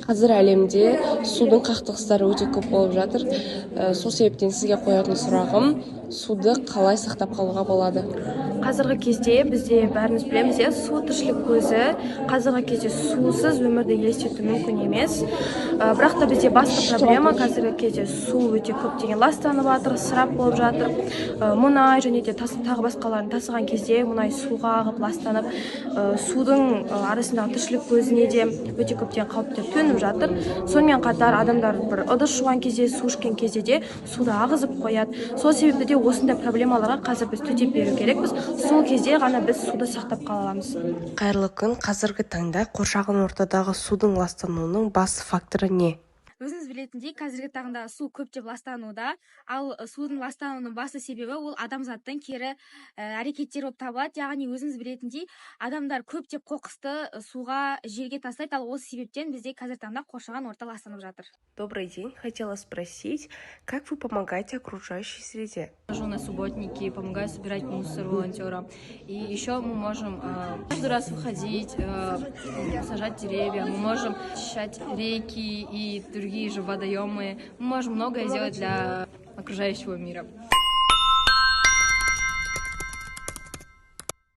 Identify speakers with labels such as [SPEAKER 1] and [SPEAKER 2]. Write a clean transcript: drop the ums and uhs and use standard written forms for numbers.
[SPEAKER 1] Қазір әлемде судың қақтығыстары өте көп болып жатыр. Сол себептен сізге қоятын сұрағым, суды қалай сақтап қалуға болады?
[SPEAKER 2] Қазіргі кезде бізде бәріміз білеміз, су тіршілік көзі. Қазіргі кезде сусыз өмірді елестету мүмкін емес. Бірақ та бізде басты проблема қазіргі кезде су өте көптеген ластанып жатыр, ысырап болып жатыр. Мұнай және де тағы басқаларын тасыған кезде мұнай суға ағып ластанып, судың арасындағы тіршілік көзіне де өте көптеген қауіптер төніп жатыр. Сонымен қатар адамдар бір ыдыс жуған кезде, су ішкен кезде де суды ағызып қояды. Сол себепті де осындай проблемаларға қазір біз төтеп беру керекпіз. Сол кезде ғана біз суды сақтап қала аламыз.
[SPEAKER 1] Қайырлы күн. Қазіргі таңда қоршаған ортадағы судың ластануының басты факторы не?
[SPEAKER 3] Өзіңіз білетіндей, қазіргі таңда су көптеп ластануда, ал судың ластануының басты себебі ол адамзаттың кері әрекеттері болып табылады. Яғни өзіңіз білетіндей, адамдар көптеп қоқысты суға, жерге тастайды, ал осы себептен бізде қазіргі таңда қоршаған орта ластанып жатыр.
[SPEAKER 1] Добрый день. Хотела спросить, как вы помогаете окружающей среде?
[SPEAKER 4] Хожу на субботники, помогаю собирать мусор волонтерам. И еще мы можем каждый раз выходить, сажать деревья, мы можем очищать реки и другие же водоемы. Мы можем многое сделать для окружающего мира.